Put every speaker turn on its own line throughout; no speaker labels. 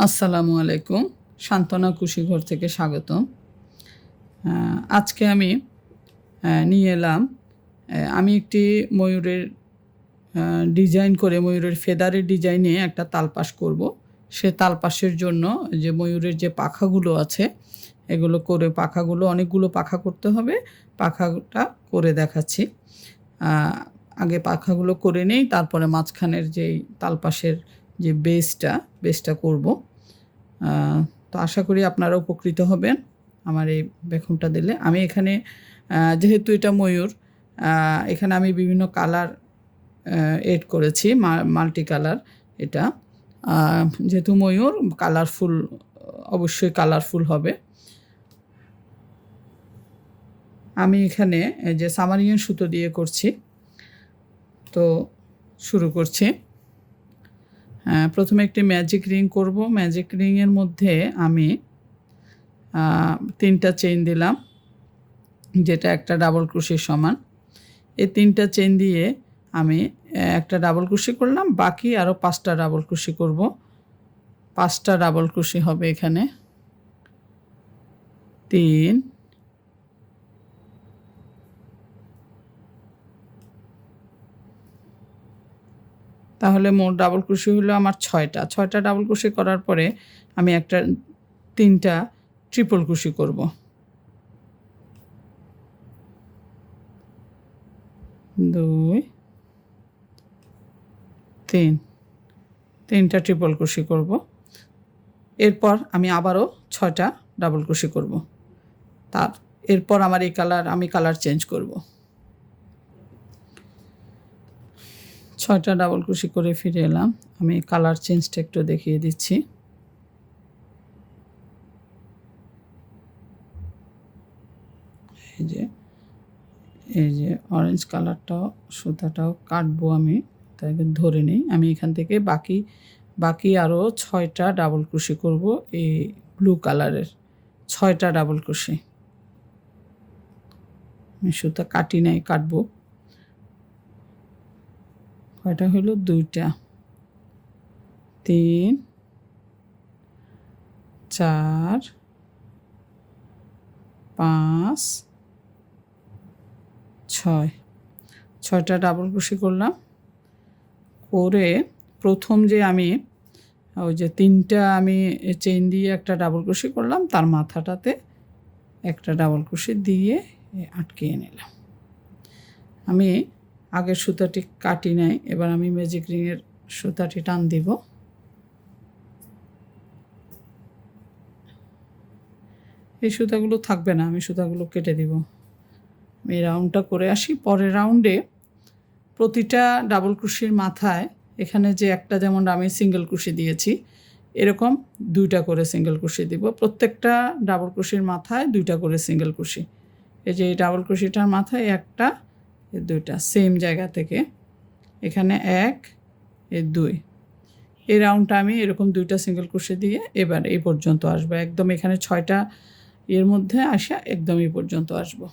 আসসালামু আলাইকুম। সান্ত্বনা কুশি ঘর থেকে স্বাগতম। আজকে আমি নিয়ে এলাম আমি একটি ময়ূরের ডিজাইন করে ময়ূরের ফেদারের ডিজাইনে একটা তালপাশ করব। সে তালপাশের জন্য যে ময়ূরের যে পাখাগুলো আছে এগুলো করে পাখাগুলো অনেকগুলো পাখা করতে হবে। পাখাটা করে দেখাচ্ছি। আগে পাখাগুলো করে নেই, তারপরে মাঝখানের যেই তালপাশের যে বেসটা করব। তো আশা করি আপনারা উপকৃত হবেন আমার এই বেখুনটা দিলে। আমি এখানে যেহেতু এটা ময়ূর, এখানে আমি বিভিন্ন কালার এড করেছি, মাল্টি কালার। এটা যেহেতু ময়ূর কালারফুল, অবশ্যই কালারফুল হবে। আমি এখানে যে সামারিয়ান সুতো দিয়ে করছি, তো শুরু করছি। প্রথমে একটি ম্যাজিক রিং করব। ম্যাজিক রিংয়ের মধ্যে আমি 3টা চেইন দিলাম, যেটা একটা ডাবল ক্রোশের সমান। এই 3টা চেইন দিয়ে আমি একটা ডাবল ক্রোশি করলাম, বাকি আরও 5টা ডাবল ক্রোশি করব। 5টা ডাবল ক্রোশি হবে এখানে। 3, তাহলে মোট ডাবল ক্রোশি হলো আমার 6টা ডাবল ক্রোশি করার পরে আমি 3টা ট্রিপল ক্রোশি করব। 2, 3, 3টা ট্রিপল ক্রোশি করব। এরপর আমি আবারও 6টা ডাবল ক্রোশি করব। এরপর আমার আমি কালার চেঞ্জ করব। 6টা ডাবল ক্রোশি করে ফিরে এলাম। আমি কালার চেঞ্জটা একটু দেখিয়ে দিচ্ছি। এই যে অরেঞ্জ কালারটাও সুতাটাও কাটবো, আমি তাকে ধরে নিই। আমি এখান থেকে বাকি আরও 6টা ডাবল ক্রোশি করব। এই ব্লু কালারের 6টা ডাবল ক্রোশি আমি সুতা কাটি নাই, কাটবো। কয়টা হলো? 2টা, 3, 4, 5, 6টা ডাবল ক্রোশি করলাম। করে প্রথম যে আমি ওই যে 3টা আমি চেইন দিয়ে একটা ডাবল ক্রোশি করলাম, তার মাথাটাতে একটা ডাবল ক্রোশি দিয়ে আটকিয়ে নিলাম। আমি আগের সুতাটি কাটি নাই, এবার আমি ম্যাজিক রিংয়ের সুতাটি টান দিব। এই সুতাগুলো থাকবে না, আমি সুতাগুলো কেটে দিব। আমি রাউন্ডটা করে আসি। পরের রাউন্ডে প্রতিটা ডাবল ক্রোশির মাথায় এখানে যে একটা, যেমন আমি সিঙ্গেল ক্রোশি দিয়েছি, এরকম 2টা করে সিঙ্গেল ক্রোশি দিব। প্রত্যেকটা ডাবল ক্রোশির মাথায় 2টা করে সিঙ্গেল ক্রোশি। এই যে এই ডাবল ক্রোশিটার মাথায় একটা, 2টা সেম জায়গা থেকে, এখানে 1, 2। এই রাউন্ডটা আমি এরকম 2টা সিঙ্গেল ক্রোশি দিয়ে এবার এই পর্যন্ত আসবো। একদম এখানে 6টা এর মধ্যে আসা একদম এই পর্যন্ত আসবো।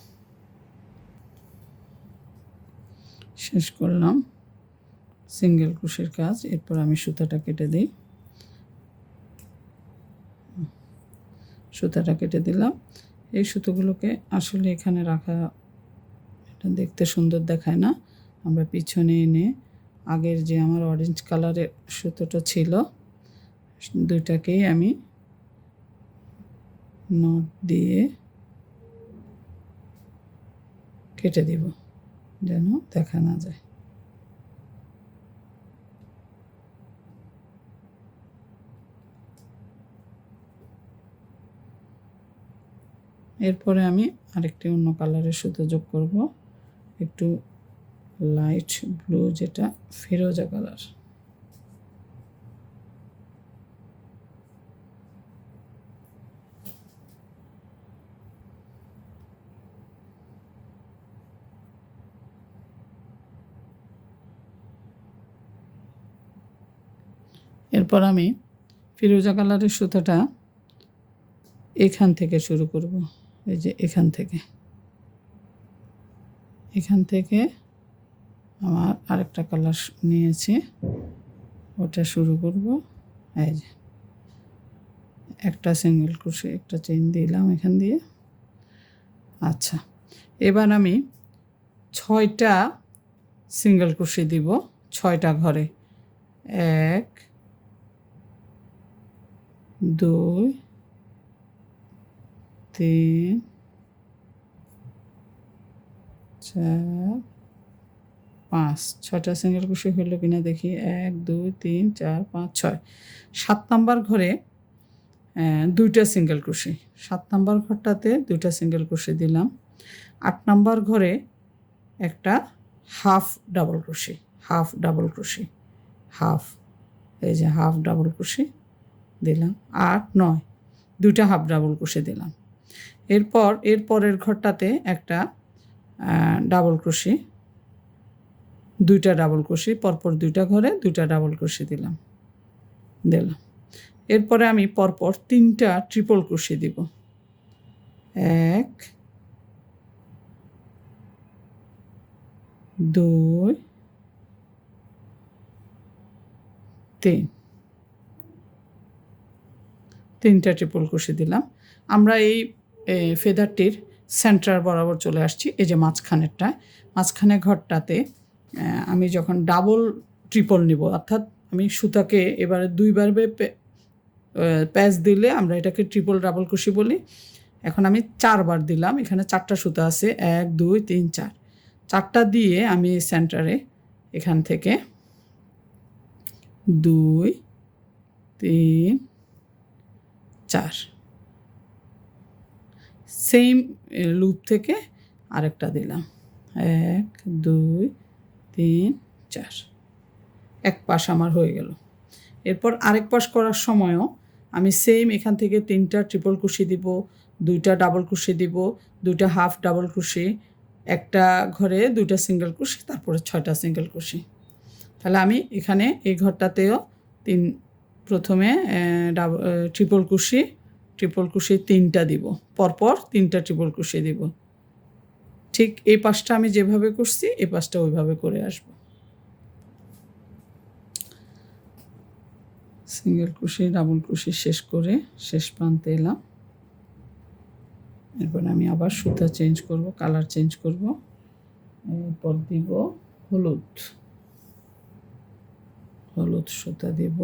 শেষ করলাম সিঙ্গেল ক্রোশের কাজ। এরপর আমি সুতাটা কেটে দিই। সুতাটা কেটে দিলাম। এই সুতোগুলোকে আসলে এখানে রাখা, এটা দেখতে সুন্দর দেখায় না। আমরা পিছনে এনে আগের যে আমার অরেঞ্জ কালারের সুতোটা ছিল, 2টাকেই আমি নট দিয়ে কেটে দিব, যেন দেখা না যায়। এরপরে আমি আরেকটি অন্য কালারের সুতো যোগ করব, একটু লাইট ব্লু, যেটা ফিরোজা কালার। এরপর আমি ফিরোজা কালারের সুতোটা এখান থেকে শুরু করব। এই যে এখান থেকে আমার আরেকটা কালার নিয়েছি, ওটা শুরু করব। এই যে একটা সিঙ্গেল ক্রোশে একটা চেইন দিলাম এখান দিয়ে। আচ্ছা, এবার আমি 6টা সিঙ্গেল ক্রোশে দিব 6টা ঘরে। 1 2 3 4 5 6টা সিঙ্গেল ক্রোশে হলো কিনা দেখি। 1 2 3 4 5 6। 7 নাম্বার ঘরে 2টা সিঙ্গেল ক্রোশে। 7 নাম্বার ঘরটাতে 2টা সিঙ্গেল ক্রোশে দিলাম। 8 নাম্বার ঘরে একটা half double crochet, half double crochet, half, এই যে হাফ ডাবল ক্রোশে দিলাম। 8 9 2টা হাফ ডাবল ক্রোশে দিলাম। এরপর এর পরের ঘরটাতে একটা ডাবল ক্রোশে, 2টা ডাবল ক্রোশে, পরপর 2টা ঘরে 2টা ডাবল ক্রোশে দিলাম। এরপরে আমি পরপর 3টা ট্রিপল ক্রোশে দিব। 1 2 3, 3টা ট্রিপল ক্রোশে দিলাম। আমরা এই ফেদারটির সেন্টার বরাবর চলে আসছি। এই যে মাঝখানে ঘরটাতে আমি যখন ডাবল ট্রিপল নিব, অর্থাৎ আমি সুতাকে এবারে 2বার প্যাচ দিলে আমরা এটাকে ট্রিপল ডাবল ক্রোশে বলি। এখন আমি 4বার দিলাম, এখানে 4টা সুতা আছে, 1 2 3 4, 4টা দিয়ে আমি সেন্টারে এখান থেকে 2 3 4 সেম লুপ থেকে আরেকটা দিলাম, 1 2 3 4। এক পাশ আমার হয়ে গেল। এরপর আরেক পাশ করার সময়ও আমি সেম এখান থেকে 3টা ট্রিপল ক্রোশে দিব, 2টা ডাবল ক্রোশে দিব, 2টা হাফ ডাবল ক্রোশে, একটা ঘরে 2টা সিঙ্গেল ক্রোশে, তারপরে 6টা সিঙ্গেল ক্রোশে। তাহলে আমি এখানে এই ঘরটাতেও প্রথমে ট্রিপল ক্রোশে 3টা দিব, পরপর 3টা ট্রিপল ক্রোশে দিব। ঠিক এই পাশটা আমি যেভাবে করছি এই পাশটা ওইভাবে করে আসব। সিঙ্গেল ক্রোশে ডাবল ক্রোশে শেষ করে শেষ প্রান্তে এলাম। এরপর আমি আবার সুতা চেঞ্জ করব, কালার চেঞ্জ করব। এরপর দিব হলুদ সুতা দিব।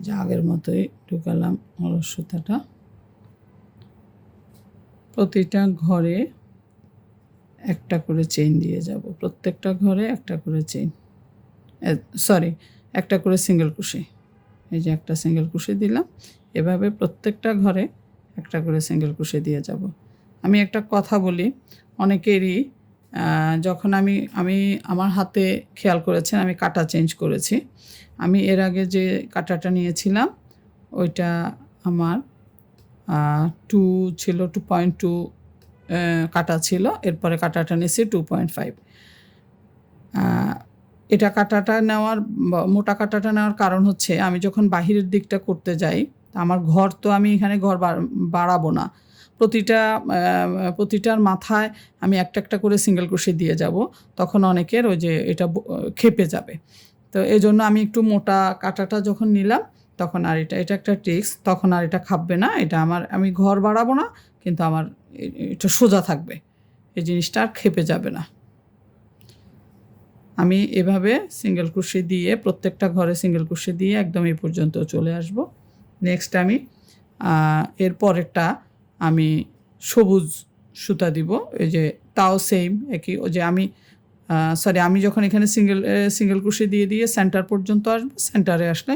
যে আগের মতোই ঢুকালাম হলুদ সুতাটা। প্রতিটা ঘরে একটা করে চেইন দিয়ে যাব, প্রত্যেকটা ঘরে একটা করে চেইন, একটা করে সিঙ্গেল ক্রোশে। এই যে একটা সিঙ্গেল ক্রোশে দিলাম, এভাবে প্রত্যেকটা ঘরে একটা করে সিঙ্গেল ক্রোশে দিয়ে যাব। আমি একটা কথা বলি, অনেকেরই যখন আমি আমার হাতে খেয়াল করেছেন আমি কাটা চেঞ্জ করেছি। আমি এর আগে যে কাটাটা নিয়েছিলাম ওইটা আমার 2 ছিল, 2.2 কাটা ছিল। এরপরে কাটাটা নিয়েছি 2.5। এটা কাটাটা নেওয়ার, মোটা কাটাটা নেওয়ার কারণ হচ্ছে আমি যখন বাহিরের দিকটা করতে যাই, আমার ঘর তো আমি এখানে ঘর বাড়াবো না, প্রতিটার মাথায় আমি একটা করে সিঙ্গেল ক্রোশে দিয়ে যাব, তখন অনেকের ওই যে এটা খেপে যাবে। তো এই জন্য আমি একটু মোটা কাটাটা যখন নিলাম তখন আর এটা একটা ট্রিক্স, তখন আর এটা খাপবে না। এটা আমি ঘর বাড়াবো না, কিন্তু আমার এটা সোজা থাকবে, এই জিনিসটা আর খেপে যাবে না। আমি এভাবে সিঙ্গেল ক্রোশে দিয়ে প্রত্যেকটা ঘরে সিঙ্গেল ক্রোশে দিয়ে একদম এই পর্যন্ত চলে আসব। নেক্সট আমি এর পরেরটা আমি সবুজ সুতা দিব। এই যে তাও সেম একই, ওই যে আমি যখন এখানে সিঙ্গেল ক্রোশে দিয়ে সেন্টার পর্যন্ত আসবো, সেন্টারে আসলে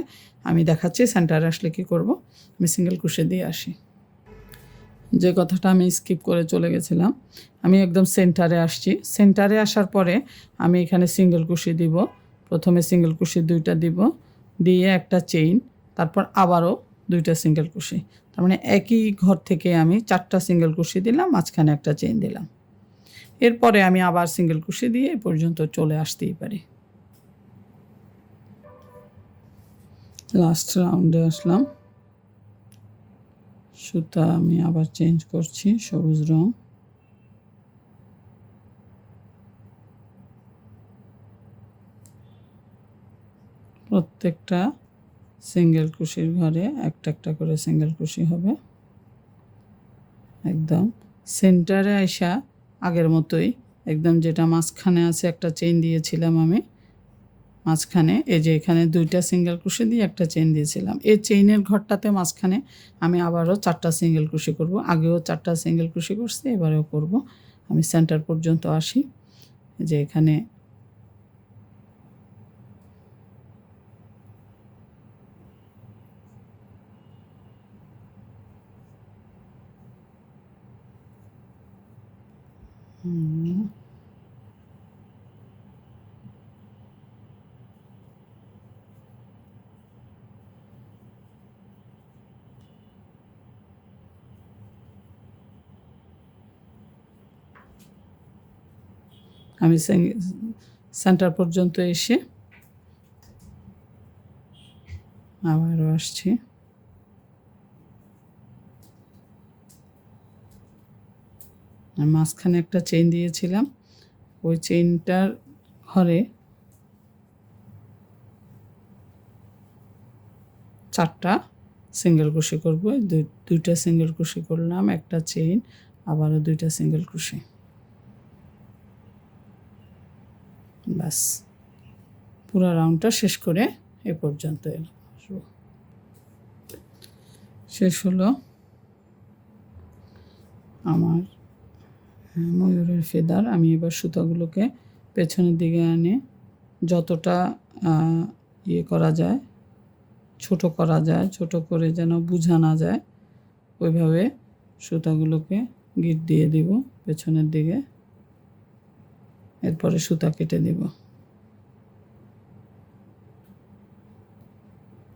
আমি দেখাচ্ছি সেন্টারে আসলে কি করব। আমি সিঙ্গেল ক্রোশে দিয়ে আসি। যে কথাটা আমি স্কিপ করে চলে গেছিলাম, আমি একদম সেন্টারে আসছি। সেন্টারে আসার পরে আমি এখানে সিঙ্গেল ক্রোশে দিব। প্রথমে সিঙ্গেল ক্রোশে 2টা দিব, দিয়ে একটা চেইন, তারপর আবারও 2টা সিঙ্গেল ক্রোশে। তার মানে একই ঘর থেকে আমি 4টা সিঙ্গেল ক্রোশে দিলাম, মাঝখানে একটা চেইন দিলাম। এরপরে আমি আবার সিঙ্গেল ক্রোশে দিয়ে এ পর্যন্ত চলে আসতেই পারি। লাস্ট রাউন্ডে আসলাম। সুতা আমি আবার চেঞ্জ করছি, সবুজ রং। প্রত্যেকটা সিঙ্গেল কুশির ঘরে একটা একটা করে সিঙ্গেল কুশি হবে। একদম সেন্টারে আইসা আগের মতোই একদম যেটা মাঝখানে আছে একটা চেইন দিয়েছিলাম আমি মাঝখানে, এই যে এখানে 2টা সিঙ্গেল কুশি দিয়ে একটা চেইন দিয়েছিলাম। এই চেইনের ঘরটাতে মাঝখানে আমি আবারও 4টা সিঙ্গেল কুশি করব। আগেও 4টা সিঙ্গেল কুশি করছি, এবারেও করব। আমি সেন্টার পর্যন্ত আসি, যে এখানে আমি সেন্টার পর্যন্ত এসে আবারও আসছি। মাঝখানে একটা চেইন দিয়েছিলাম, ওই চেইনটার ঘরে 4টা সিঙ্গেল কুশি করব। 2টা সিঙ্গেল কুশি করলাম, একটা চেইন, আবারও 2টা সিঙ্গেল কুশি। বাস পুরো রাউন্ডটা শেষ করে এ পর্যন্ত আসবো। শেষ হলো আমার ময়ূরের ফেদার। আমি এবার সুতাগুলোকে পেছনের দিকে আনে যতটা ইয়ে করা যায়, ছোট করা যায়, ছোট করে যেন বোঝা না যায়, ওইভাবে সুতাগুলোকে গিট দিয়ে দিব পেছনের দিকে। এরপরে সুতা কেটে দিব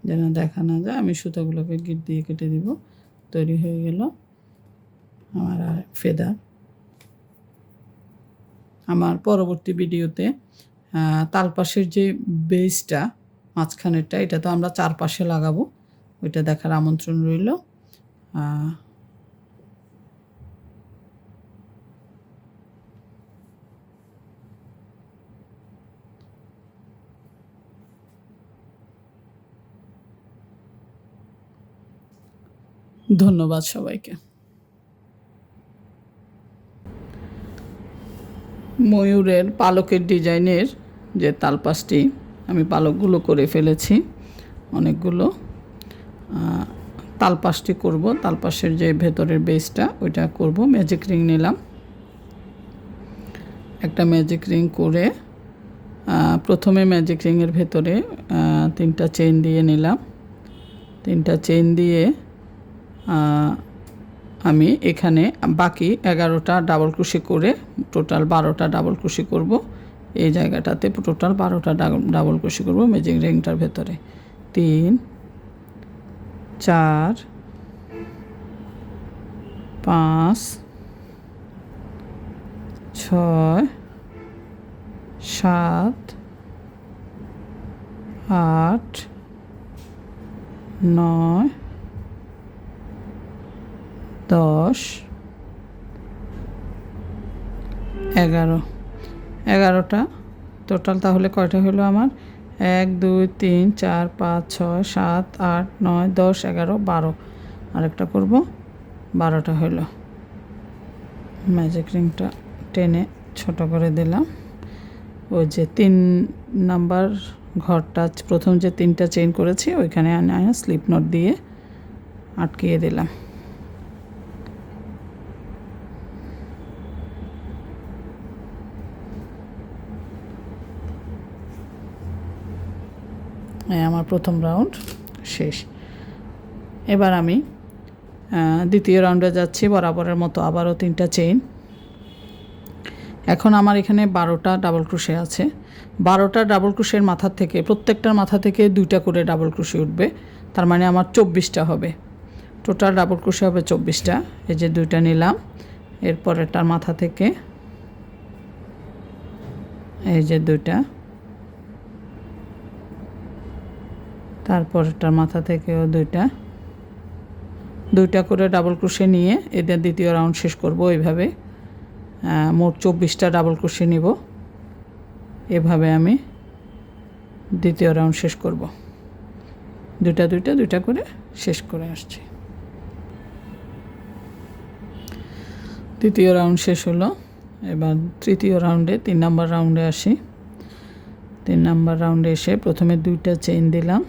যেন দেখা না যায়। আমি সুতাগুলোকে গিট দিয়ে কেটে দিব। তৈরি হয়ে গেল আমার আর ফেদার। আমার পরবর্তী ভিডিওতে তালপাশের যে বেসটা মাঝখানেরটা, এটা তো আমরা 4 পাশে লাগাবো, ওইটা দেখার আমন্ত্রণ রইল। ধন্যবাদ সবাইকে। ময়ূরের পালকের ডিজাইনের যে তালপাশটি, আমি পালকগুলো করে ফেলেছি অনেকগুলো। তালপাশটি করব, তালপাশের যে ভেতরের বেসটা ওইটা করব। ম্যাজিক রিং নিলাম, একটা ম্যাজিক রিং করে প্রথমে ম্যাজিক রিংয়ের ভেতরে 3টা চেইন দিয়ে নিলাম। 3টা চেইন দিয়ে আমি এখানে বাকি 11টা ডাবল ক্রোশে করে টোটাল 12টা ডাবল ক্রোশে করব। এই জায়গাটাতে টোটাল 12টা ডাবল ক্রোশে করব ম্যাজিক রিংটার ভেতরে। 3 4 5 6 7 8 9 10 11টা টোটাল। তাহলে কয়টা হলো আমার? 1 2 3 4 5 6 7 8 9 10 11 12। আরেকটা করব, 12টা হলো। ম্যাজিক রিংটা টেনে ছোট করে দিলাম। ওই যে 3 নাম্বার ঘরটা প্রথম যে 3টা চেইন করেছি ওইখানে আনা স্লিপ নট দিয়ে আটকিয়ে দিলাম। আমার প্রথম রাউন্ড শেষ। এবার আমি দ্বিতীয় রাউন্ডে যাচ্ছি। বরাবরের মতো আবারও 3টা চেইন। এখন আমার এখানে 12টা ডাবল ক্রোশে আছে। 12টা ডাবল ক্রোশের মাথা থেকে প্রত্যেকটার মাথা থেকে 2টা করে ডাবল ক্রোশে উঠবে, তার মানে আমার 24টা হবে। টোটাল ডাবল ক্রোশে হবে 24টা। এই যে 2টা নিলাম, এরপরেরটার মাথা থেকে এই যে 2টা, তারপরেরটার মাথা থেকেও 2টা করে ডাবল ক্রোশে নিয়ে এদের দ্বিতীয় রাউন্ড শেষ করব। এইভাবে মোট 24টা ডাবল ক্রোশে নিব। এভাবে আমি দ্বিতীয় রাউন্ড শেষ করব। দুইটা করে শেষ করে আসছি। দ্বিতীয় রাউন্ড শেষ হলো। এবার তৃতীয় রাউন্ডে 3 নম্বর রাউন্ডে আসি। 3 নম্বর রাউন্ডে এসে প্রথমে 2টা চেইন দিলাম,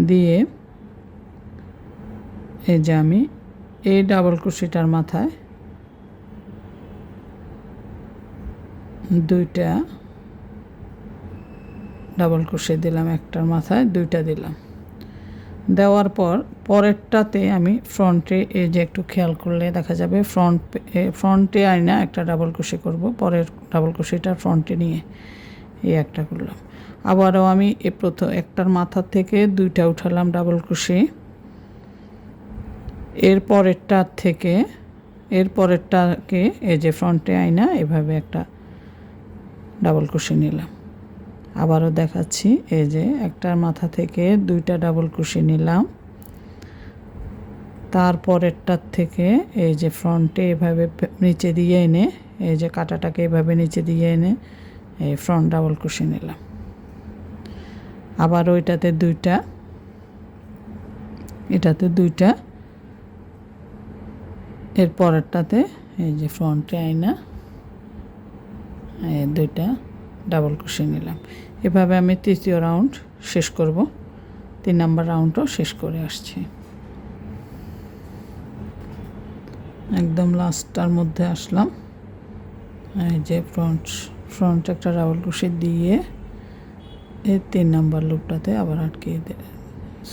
দিয়ে এই যে আমি এই ডাবল ক্রোশেটার মাথায় 2টা ডাবল ক্রোশে দিলাম, একটার মাথায় 2টা দিলাম। দেওয়ার পর পরেরটাতে আমি ফ্রন্টে এই যে একটু খেয়াল করলে দেখা যাবে ফ্রন্টে আইনা একটা ডাবল ক্রোশে করব, পরের ডাবল ক্রোশেটা ফ্রন্টে নিয়ে এই একটা করলাম। আবারও আমি প্রথম একটার মাথা থেকে 2টা উঠালাম ডাবল ক্রোশে, এর পরেরটাকে এই যে ফ্রন্টে আইনা এভাবে একটা ডাবল ক্রোশে নিলাম। আবারও দেখাচ্ছি, এই যে একটার মাথা থেকে 2টা ডাবল ক্রোশে নিলাম, তারপরেরটার থেকে এই যে ফ্রন্টে এভাবে নিচে দিয়ে এনে এই যে কাঁটাটাকে এভাবে নিচে দিয়ে এনে এই ফ্রন্ট ডাবল ক্রোশে নিলাম। আবার ওইটাতে 2টা, এটাতে 2টা, এর পরেরটাতে এই যে ফ্রন্টে আইনা 2টা ডাবল ক্রোশে নিলাম। এভাবে আমি তৃতীয় রাউন্ড শেষ করব। 3 নম্বর রাউন্ডও শেষ করে আসছি। একদম লাস্টটার মধ্যে আসলাম, এই যে ফ্রন্ট একটা ডাবল ক্রোশে দিয়ে এই 3 নম্বর লুপটাতে আবার আটকে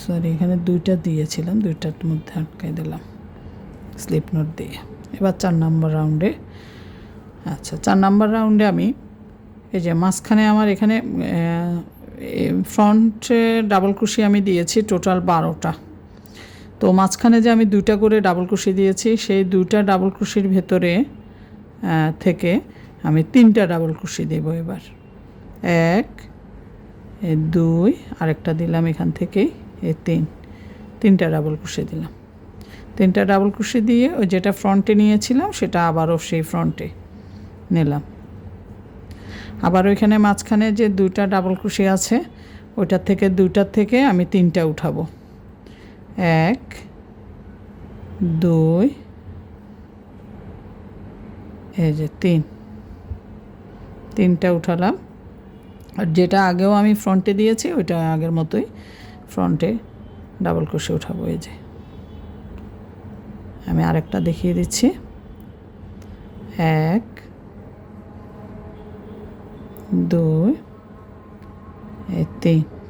সরি এখানে 2টা দিয়েছিলাম, 2টার মধ্যে আটকে দিলাম স্লিপ নোট দিয়ে। এবার 4 নম্বর রাউন্ডে, আচ্ছা 4 নম্বর রাউন্ডে আমি এই যে মাঝখানে আমার এখানে ফ্রন্টে ডাবল ক্রোশে আমি দিয়েছি টোটাল 12টা। তো মাঝখানে যে আমি 2টা করে ডাবল ক্রোশে দিয়েছি, সেই 2টা ডাবল ক্রোশের ভেতরে থেকে আমি 3টা ডাবল ক্রোশে দেব। এবার 1 2 আরেকটা দিলাম এখান থেকে, এই 3টা ডাবল ক্রোশে দিলাম। 3টা ডাবল ক্রোশে দিয়ে ওই যেটা ফ্রন্টে নিয়েছিলাম সেটা আবারও সেই ফ্রন্টে নিলাম। আবার ওইখানে মাঝখানে যে 2টা ডাবল ক্রোশে আছে ওইটার থেকে আমি 3টা উঠাবো। 1 2 এই যে 3টা উঠালাম। আর যেটা আগেও আমি ফ্রন্টে দিয়েছি ওইটা আগের মতোই ফ্রন্টে ডাবল ক্রোশে উঠাবো। এই যে আমি আরেকটা দেখিয়ে দিচ্ছি, 1 2 এই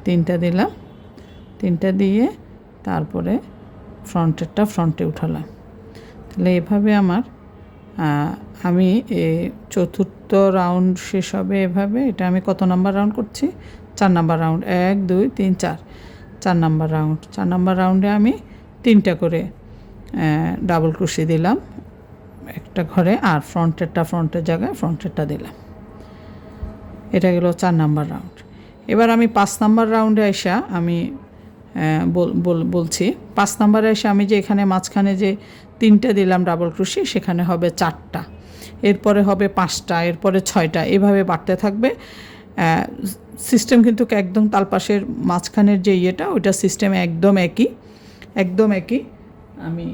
3টা দিলাম, 3টা দিয়ে তারপরে ফ্রন্টেরটা ফ্রন্টে উঠালাম। তাহলে এভাবে আমার আমি চতুর্থ রাউন্ড শেষ হবে এভাবে। এটা আমি কত নাম্বার রাউন্ড করছি? 4 number round. 1 2 3 4 number round. 4 number রাউন্ডে আমি 3টা করে ডাবল ক্রোশে দিলাম একটা ঘরে, আর ফ্রন্টের জায়গায় ফ্রন্টেরটা দিলাম। এটা গেল 4 নাম্বার রাউন্ড। এবার আমি 5 নাম্বার রাউন্ডে আসা আমি বলছি। 5 নাম্বারে এসে আমি যে এখানে মাঝখানে যে 3টা দিলাম ডাবল ক্রোশে, সেখানে হবে 4টা, এরপরে হবে 5টা, এরপরে 6টা, এভাবে বাড়তে থাকবে। সিস্টেম কিন্তু একদম তালপাশের মাঝখানের যে ইয়েটা ওইটা সিস্টেম একদম একই। আমি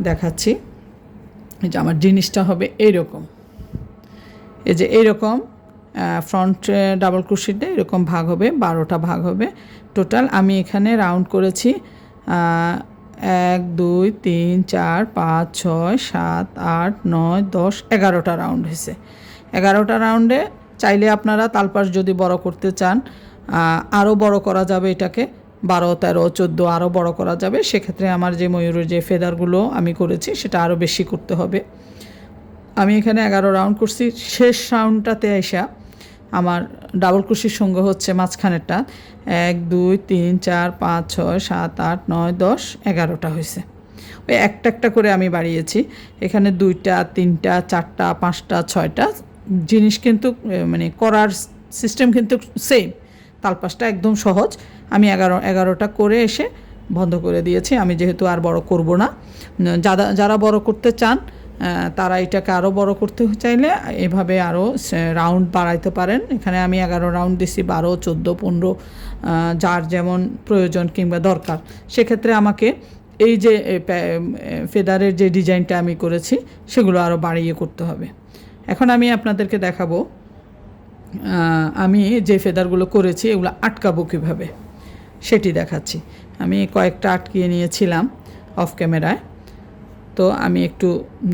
দেখাচ্ছি যে আমার জিনিসটা হবে এইরকম। এই যে এইরকম ফ্রন্ট ডাবল ক্রোশেটা এরকম ভাগ হবে, 12টা ভাগ হবে টোটাল। আমি এখানে রাউন্ড করেছি 1 2 3 4 5 6 7 8 9 10 11টা রাউন্ড হয়েছে। 11টা রাউন্ডে চাইলে আপনারা তালপাশ যদি বড় করতে চান আরও বড় করা যাবে, এটাকে 12 13 14 আরও বড় করা যাবে। সেক্ষেত্রে আমার যে ময়ূরের যে ফেদারগুলো আমি করেছি সেটা আরও বেশি করতে হবে। আমি এখানে 11 রাউন্ড করছি। শেষ রাউন্ডটাতে এসে আমার ডাবল ক্রোশের সঙ্গে হচ্ছে মাঝখানেরটা 1 2 3 4 5 6 7 8 9 10 11টা হয়েছে। ওই একটা করে আমি বাড়িয়েছি। এখানে 2টা 3টা 4টা 5টা 6টা জিনিস কিন্তু মানে করার সিস্টেম কিন্তু সেম, তালপাশটা একদম সহজ। আমি 11টা করে এসে বন্ধ করে দিয়েছি। আমি যেহেতু আর বড় করব না, যারা বড় করতে চান তারা এটাকে আরও বড় করতে চাইলে এভাবে আরও রাউন্ড বাড়াইতে পারেন। এখানে আমি 11 রাউন্ড দিছি, 12, 14, 15 যার যেমন প্রয়োজন কিংবা দরকার। সেক্ষেত্রে আমাকে এই যে ফেদারের যে ডিজাইনটা আমি করেছি সেগুলো আরও বাড়িয়ে করতে হবে। এখন আমি আপনাদেরকে দেখাবো আমি যে ফেদারগুলো করেছি এগুলো আটকাবো কীভাবে সেটি দেখাচ্ছি। আমি কয়েকটা আটকিয়ে নিয়েছিলাম অফ ক্যামেরায়, তো আমি একটু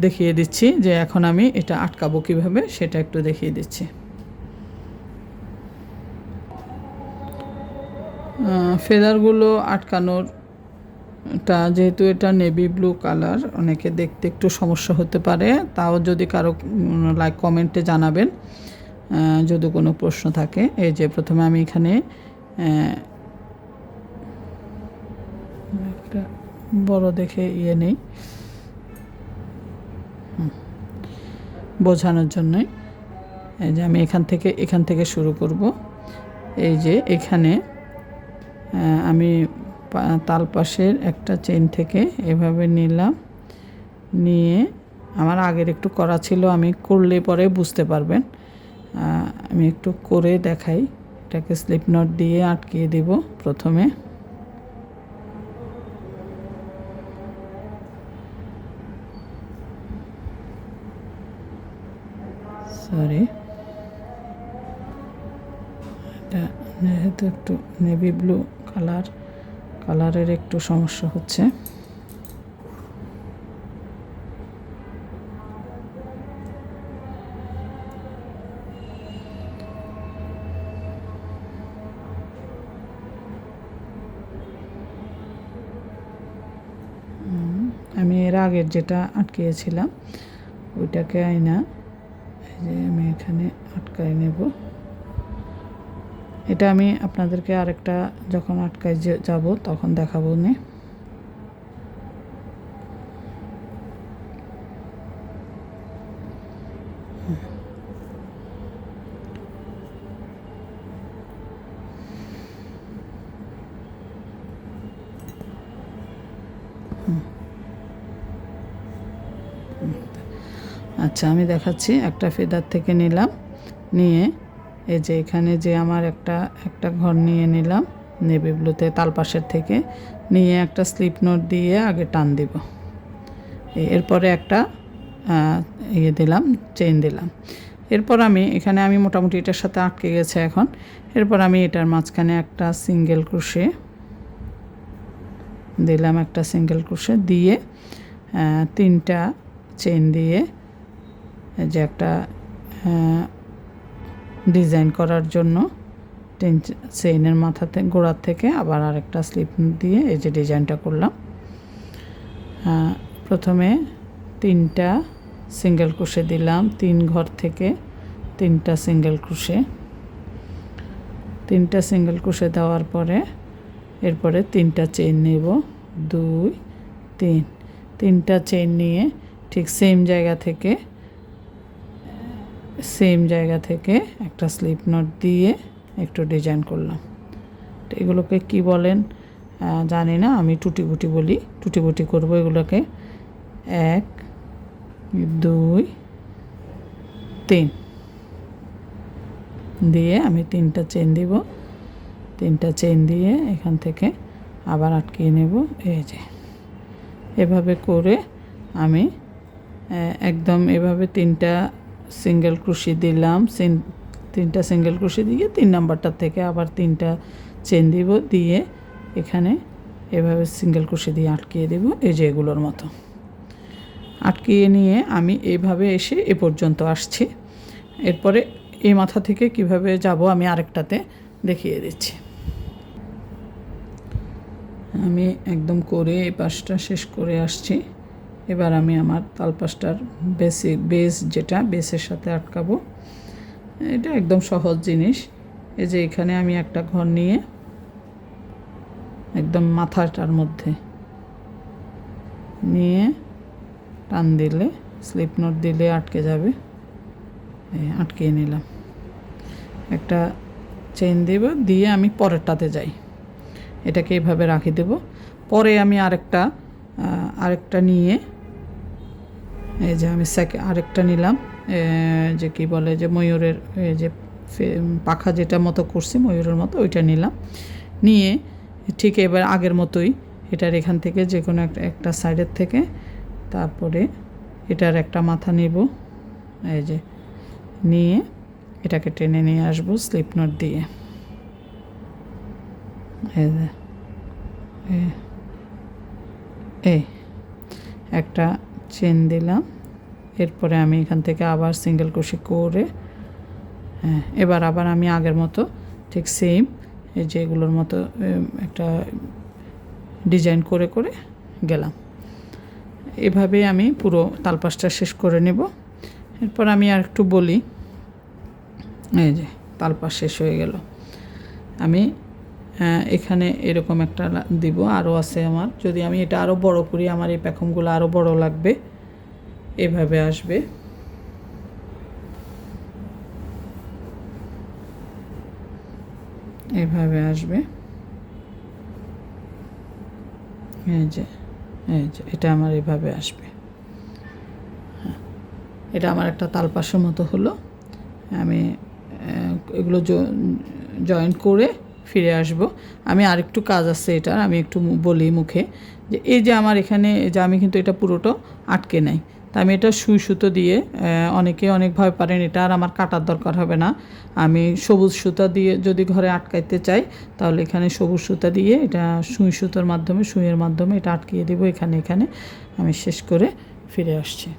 দেখিয়ে দিচ্ছি যে এখন আমি এটা আটকাবো কীভাবে সেটা একটু দেখিয়ে দিচ্ছি। ফেদারগুলো আটকানোরটা যেহেতু এটা নেভি ব্লু কালার, অনেকে দেখতে একটু সমস্যা হতে পারে, তাও যদি কারো লাইক কমেন্টে জানাবেন যদি কোনো প্রশ্ন থাকে। এই যে প্রথমে আমি এখানে একটা বড় দেখে নেই বোঝানোর জন্যই। এই যে আমি এখান থেকে শুরু করব। এই যে এখানে আমি তালপাশের একটা চেইন থেকে এভাবে নিলাম, নিয়ে আমার আগের একটু করা ছিল, আমি করলে পরে বুঝতে পারবেন। আমি একটু করে দেখাই। এটাকে স্লিপ নট দিয়ে আটকিয়ে দেব প্রথমে। সরি, এটা যেহেতু একটু নেভি ব্লু কালারের একটু সমস্যা হচ্ছে। আমি এর আগের যেটা আটকিয়েছিলাম ওইটাকে আইনা এই যে আমি এখানে আটকাই নেব। এটা আমি আপনাদেরকে আরেকটা যখন আটকাই যাব তখন দেখাবো নে। আচ্ছা, আমি দেখাচ্ছি। একটা ফেদার থেকে নিলাম, নিয়ে এই যে এখানে যে আমার একটা ঘর নিয়ে নিলাম নেভি ব্লুতে তালপাশের থেকে, নিয়ে একটা স্লিপ নোট দিয়ে আগে টান দিব। এরপরে একটা দিলাম, চেইন দিলাম। এরপর আমি মোটামুটি এটার সাথে আটকে গেছে এখন। এরপর আমি এটার মাঝখানে একটা সিঙ্গেল ক্রোশে দিলাম, একটা সিঙ্গেল ক্রোশে দিয়ে 3টা চেইন দিয়ে যে একটা ডিজাইন করার জন্য 3 চেইনের মাথাতে গোড়ার থেকে আবার আরেকটা স্লিপ দিয়ে এই যে ডিজাইনটা করলাম। প্রথমে 3টা সিঙ্গেল ক্রোশে দিলাম, 3 ঘর থেকে 3টা সিঙ্গেল ক্রোশে। 3টা সিঙ্গেল ক্রোশে দেওয়ার পরে এরপরে 3টা চেইন নেব, 2, 3। 3টা চেইন নিয়ে ঠিক সেম জায়গা থেকে একটা স্লিপ নট দিয়ে একটু ডিজাইন করলাম। এগুলোকে কি বলেন জানি না, আমি টুটিবুটি বলি। টুটিবুটি করব এগুলোকে। 1, 2, 3 দিয়ে আমি 3টা চেইন দিব। 3টা চেইন দিয়ে এখান থেকে আবার আটকিয়ে নেব। এই যে এভাবে করে আমি একদম এভাবে 3টা সিঙ্গেল ক্রোশে দিলাম। 3টা সিঙ্গেল ক্রোশে দিয়ে 3 নাম্বারটা থেকে আবার 3টা চেইন দিব, দিয়ে এখানে এভাবে সিঙ্গেল ক্রোশে দিয়ে আটকিয়ে দেব। এই যে এগুলোর মতো আটকিয়ে নিয়ে আমি এইভাবে এসে এ পর্যন্ত আসছি। এরপরে এই মাথা থেকে কিভাবে যাব আমি আরেকটাতে দেখিয়ে দিচ্ছি। আমি একদম করে এই পাশটা শেষ করে আসছি। এবার আমি আমার তালপাশটার বেসের সাথে আটকাবো। এটা একদম সহজ জিনিস। এই যে এখানে আমি একটা ঘর নিয়ে একদম মাথাটার মধ্যে নিয়ে টান দিলে, স্লিপ নোট দিলে আটকে যাবে। আটকিয়ে নিলাম। একটা চেইন দেব, দিয়ে আমি পরেরটাতে যাই। এটাকে এভাবে রাখি দেব। পরে আমি আরেকটা নিয়ে এই যে আমি আরেকটা নিলাম, যে কি বলে যে ময়ূরের যে পাখা যেটা মতো করছি ময়ূরের মতো ওইটা নিলাম। নিয়ে ঠিক এবার আগের মতোই এটার এখান থেকে যে কোনো একটা সাইডের থেকে, তারপরে এটার একটা মাথা নেব, এই যে নিয়ে এটাকে টেনে নিয়ে আসবো স্লিপ নট দিয়ে। এই যে এই একটা চেন দিলাম, এরপরে আমি এখান থেকে আবার সিঙ্গেল ক্রোশে করে, হ্যাঁ এবার আবার আমি আগের মতো ঠিক সেম এই যে এগুলোর মতো একটা ডিজাইন করে করে গেলাম। এভাবে আমি পুরো তালপাশটা শেষ করে নেব। এরপর আমি আর একটু বলি, এই যে তালপাশ শেষ হয়ে গেল। আমি এখানে এরকম একটা দিব, আরও আছে আমার, যদি আমি এটা আরও বড় করি আমার এই প্যাকমগুলো আরও বড় লাগবে। এভাবে আসবে, এভাবে আসবে, এই যে এটা আমার এভাবে আসবে। হ্যাঁ, এটা আমার একটা তালপাশের মতো হলো। আমি এগুলো জয়েন করে ফিরে আসব। আমি আরেকটু কাজ আছে এটার, আমি একটু বলি মুখে, যে এই যে আমার এখানে যে আমি কিন্তু এটা পুরোটা আটকে নাই, তা আমি এটা সুই সুতো দিয়ে, অনেকে অনেক ভয় পারেন, এটা আর আমার কাটার দরকার হবে না। আমি সবুজ সুতা দিয়ে যদি ঘরে আটকাইতে চাই তাহলে এখানে সবুজ সুতা দিয়ে এটা সুইয়ের মাধ্যমে এটা আটকিয়ে দেবো। এখানে আমি শেষ করে ফিরে আসছি।